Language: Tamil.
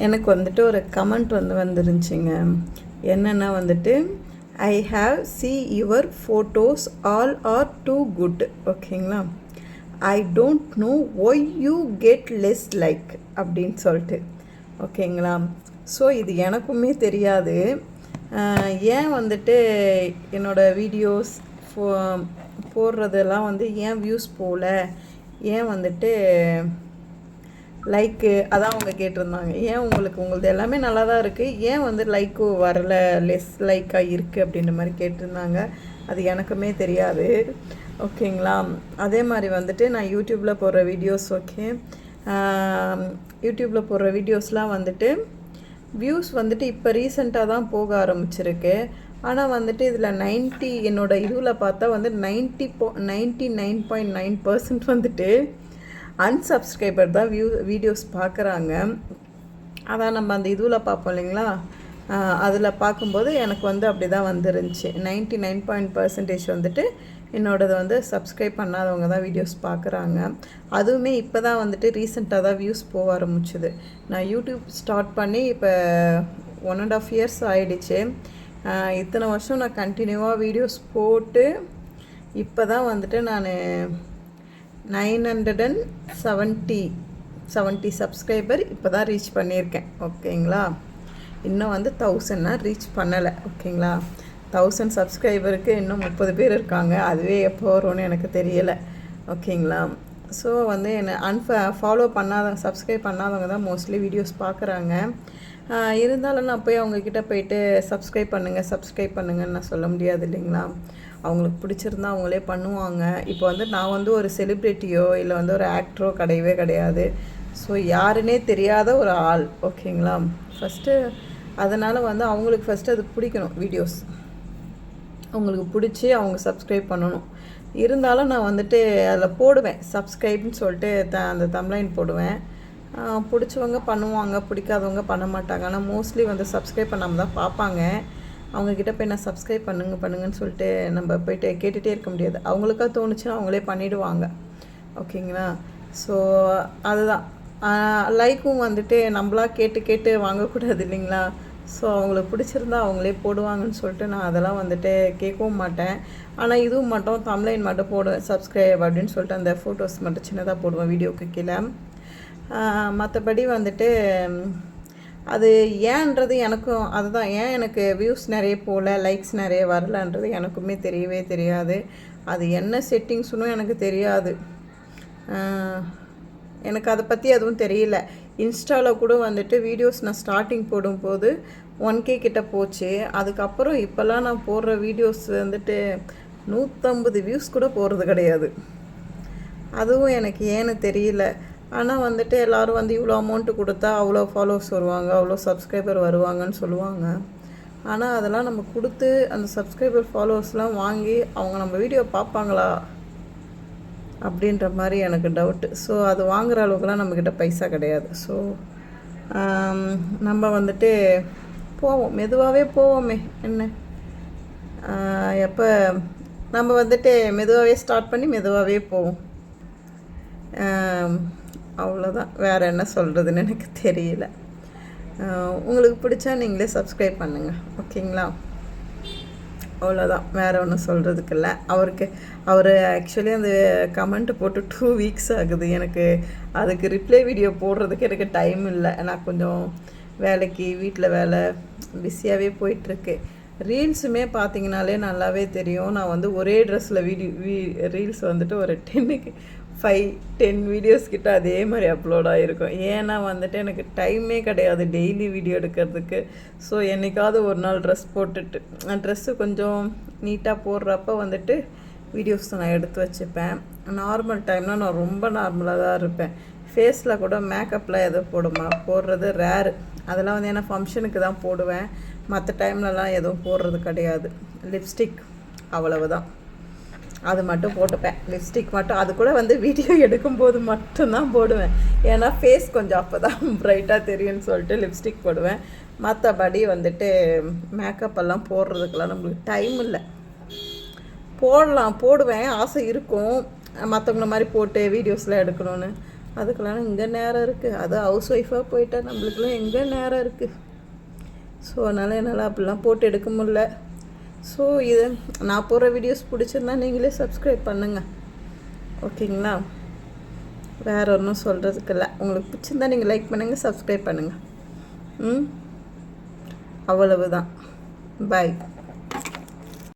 எனக்கு வந்துட்டு ஒரு கமெண்ட் வந்துருந்துச்சுங்க. என்னென்னா வந்துட்டு, I have see your photos all are too good. ஓகேங்களா? I don't know why you get less like அப்படின்னு சொல்லிட்டு. ஓகேங்களா? ஸோ இது எனக்குமே தெரியாது. ஏன் வந்துட்டு என்னோடய வீடியோஸ் போடுறதெல்லாம் வந்து ஏன் வியூஸ் போகல, ஏன் வந்துட்டு லைக்கு அதான் அவங்க கேட்டிருந்தாங்க. ஏன் உங்களது எல்லாமே நல்லா தான் இருக்குது, ஏன் வந்து லைக்கு வரல, லெஸ் லைக்காக இருக்குது அப்படின்ற மாதிரி கேட்டிருந்தாங்க. அது எனக்குமே தெரியாது. ஓகேங்களா? அதே மாதிரி வந்துட்டு நான் யூடியூப்பில் போடுற வீடியோஸ் யூடியூப்பில் போடுற வீடியோஸ்லாம் வந்துட்டு வியூஸ் வந்துட்டு இப்போ ரீசெண்டாக தான் போக ஆரம்பிச்சிருக்கு. ஆனால் வந்துட்டு இதில் என்னோடய இதுவில் பார்த்தா வந்து 99.9% வந்துட்டு அன்சப்ஸ்கிரைபர் தான் வீடியோஸ் பார்க்குறாங்க. அதான் நம்ம அந்த இதுவில் பார்ப்போம் இல்லைங்களா, அதில் பார்க்கும்போது எனக்கு வந்து அப்படி தான் வந்துருந்துச்சு. 99% வந்துட்டு என்னோடது வந்து சப்ஸ்கிரைப் பண்ணாதவங்க தான் வீடியோஸ் பார்க்குறாங்க. அதுவுமே இப்போ தான் வந்துட்டு ரீசெண்டாக தான் வியூஸ் போக ஆரம்பிச்சுது. நான் யூடியூப் ஸ்டார்ட் பண்ணி இப்போ 1.5 years ஆகிடுச்சு. இத்தனை வருஷம் நான் கண்டினியூவாக வீடியோஸ் போட்டு இப்போ தான் வந்துட்டு நான் 970 சப்ஸ்கிரைபர் இப்போ தான் ரீச் பண்ணியிருக்கேன். ஓகேங்களா? இன்னும் வந்து 1000 நான் ரீச் பண்ணலை. ஓகேங்களா? 1000 சப்ஸ்கிரைபருக்கு இன்னும் 30 பேர் இருக்காங்க. அதுவே எப்போ வரும்னு எனக்கு தெரியலை. ஓகேங்களா? ஸோ வந்து என்னை ஃபாலோ சப்ஸ்கிரைப் பண்ணாதவங்க தான் மோஸ்ட்லி வீடியோஸ் பார்க்குறாங்க. இருந்தாலும் நான் போய் அவங்கக்கிட்ட போயிட்டு சப்ஸ்கிரைப் பண்ணுங்கன்னு நான் சொல்ல முடியாது இல்லைங்களா? அவங்களுக்கு பிடிச்சிருந்தா அவங்களே பண்ணுவாங்க. இப்போ வந்து நான் வந்து ஒரு செலிப்ரிட்டியோ இல்லை வந்து ஒரு ஆக்டரோ கிடையாது. ஸோ யாருன்னே தெரியாத ஒரு ஆள். ஓகேங்களா? ஃபஸ்ட்டு அதனால் வந்து அவங்களுக்கு ஃபஸ்ட்டு அது பிடிக்கணும். வீடியோஸ் அவங்களுக்கு பிடிச்சி அவங்க சப்ஸ்கிரைப் பண்ணணும். இருந்தாலும் நான் வந்துட்டு அதில் போடுவேன், சப்ஸ்கிரைப்னு சொல்லிட்டு அந்த தம்ப்லைன் போடுவேன். பிடிச்சவங்க பண்ணுவாங்க, பிடிக்காதவங்க பண்ண மாட்டாங்க. ஆனால் மோஸ்ட்லி வந்து சப்ஸ்கிரைப் பண்ணாமல் தான் பார்ப்பாங்க. அவங்கக்கிட்ட போய் நான் சப்ஸ்கிரைப் பண்ணுங்கன்னு சொல்லிட்டு நம்ம போய்ட்டு கேட்டுகிட்டே இருக்க முடியாது. அவங்களுக்கா தோணுச்சுன்னா அவங்களே பண்ணிவிடுவாங்க. ஓகேங்களா? ஸோ அதுதான். லைக்கும் வந்துட்டு நம்மளா கேட்டு வாங்கக்கூடாது இல்லைங்களா? ஸோ அவங்களுக்கு பிடிச்சிருந்தா அவங்களே போடுவாங்கன்னு சொல்லிட்டு நான் அதெல்லாம் வந்துட்டு கேட்கவும் மாட்டேன். ஆனால் இதுவும் மட்டும் தம்ப்லைன் மட்டும் போடுவேன், சப்ஸ்கிரைப் அப்படின்னு சொல்லிட்டு அந்த ஃபோட்டோஸ் மட்டும் சின்னதாக போடுவேன் வீடியோக்கு கீழே. மற்றபடி வந்துட்டு அது ஏன்றது எனக்கும் அதுதான், ஏன் எனக்கு வியூஸ் நிறைய போகல, லைக்ஸ் நிறைய வரலன்றது எனக்குமே தெரியவே தெரியாது. அது என்ன செட்டிங்ஸ்னும் எனக்கு தெரியாது. எனக்கு அதை பற்றி எதுவும் தெரியல. இன்ஸ்டாவில் கூட வந்துட்டு வீடியோஸ் நான் ஸ்டார்டிங் போடும்போது 1K கிட்ட போச்சு. அதுக்கப்புறம் இப்போல்லாம் நான் போடுற வீடியோஸ் வந்துட்டு 150 வியூஸ் கூட போகிறது கிடையாது. அதுவும் எனக்கு ஏன்னு தெரியல. ஆனால் வந்துட்டு எல்லோரும் வந்து இவ்வளோ அமௌண்ட்டு கொடுத்தா அவ்வளோ ஃபாலோவர்ஸ் வருவாங்க, அவ்வளோ சப்ஸ்கிரைபர் வருவாங்கன்னு சொல்லுவாங்க. ஆனால் அதெல்லாம் நம்ம கொடுத்து அந்த சப்ஸ்கிரைபர் ஃபாலோவர்ஸ்லாம் வாங்கி அவங்க நம்ம வீடியோ பார்ப்பாங்களா அப்படின்ற மாதிரி எனக்கு டவுட்டு. ஸோ அது வாங்குகிற அளவுக்குலாம் நம்மக்கிட்ட பைசா கிடையாது. ஸோ நம்ம வந்துட்டு மெதுவாகவே போவோமே என்ன, எப்போ நம்ம வந்துட்டு மெதுவாகவே ஸ்டார்ட் பண்ணி மெதுவாகவே போவோம். அவ்வளோதான், வேறு என்ன சொல்கிறதுன்னு எனக்கு தெரியல. உங்களுக்கு பிடிச்சா நீங்களே சப்ஸ்கிரைப் பண்ணுங்கள். ஓகேங்களா? அவ்வளோதான், வேறு ஒன்றும் சொல்கிறதுக்கு இல்லை. அவர் ஆக்சுவலி அந்த கமெண்ட்டு போட்டு 2 weeks ஆகுது. எனக்கு அதுக்கு ரிப்ளை வீடியோ போடுறதுக்கு எனக்கு டைம் இல்லை. நான் கொஞ்சம் வீட்டில் வேலை பிஸியாகவே போயிட்டுருக்கு. ரீல்ஸுமே பார்த்தீங்கனாலே நல்லாவே தெரியும். நான் வந்து ஒரே ட்ரெஸ்ஸில் ரீல்ஸ் வந்துட்டு ஒரு 10 வீடியோஸ் கிட்ட அதே மாதிரி அப்லோட் ஆகிருக்கும். ஏன்னா வந்துட்டு எனக்கு டைமே கிடையாது டெய்லி வீடியோ எடுக்கிறதுக்கு. ஸோ என்றைக்காவது ஒரு நாள் ட்ரெஸ்ஸு கொஞ்சம் நீட்டாக போடுறப்ப வந்துட்டு வீடியோஸ் நான் எடுத்து வச்சுப்பேன். நார்மல் டைம்னால் நான் ரொம்ப நார்மலாக தான் இருப்பேன். ஃபேஸில் கூட மேக்கப்லாம் எதுவும் போடுறது ரேரு. அதெல்லாம் வந்து ஏன்னா ஃபங்க்ஷனுக்கு தான் போடுவேன். மற்ற டைம்லலாம் எதுவும் போடுறது கிடையாது. லிப்ஸ்டிக் அவ்வளவுதான், அது மட்டும் போட்டுப்பேன். லிப்ஸ்டிக் மட்டும், அது கூட வந்து வீடியோ எடுக்கும்போது மட்டும்தான் போடுவேன். ஏன்னா ஃபேஸ் கொஞ்சம் அப்போ தான் ப்ரைட்டாக தெரியும்னு சொல்லிட்டு லிப்ஸ்டிக் போடுவேன். மற்றபடி வந்துட்டு மேக்கப் எல்லாம் போடுறதுக்கெல்லாம் நம்மளுக்கு டைம் இல்லை. போடுவேன், ஆசை இருக்கும் மற்றவங்கள மாதிரி போட்டு வீடியோஸ்லாம் எடுக்கணும்னு. அதுக்கெல்லாம் இங்கே நேரம் இருக்குது. அது ஹவுஸ் ஒய்ஃபாக போயிட்டா நம்மளுக்குலாம் எங்கே நேரம் இருக்குது. ஸோ அதனால் என்னால் அப்படிலாம் போட்டு எடுக்க முடில. ஸோ இது நான் போடுற வீடியோஸ் பிடிச்சிருந்தா நீங்களே சப்ஸ்கிரைப் பண்ணுங்கள், ஓகேங்களா? வேறு ஒன்றும் சொல்கிறதுக்கு இல்லை. உங்களுக்கு பிடிச்சிருந்தா நீங்கள் லைக் பண்ணுங்கள், சப்ஸ்கிரைப் பண்ணுங்கள். அவ்வளவு தான். பாய்.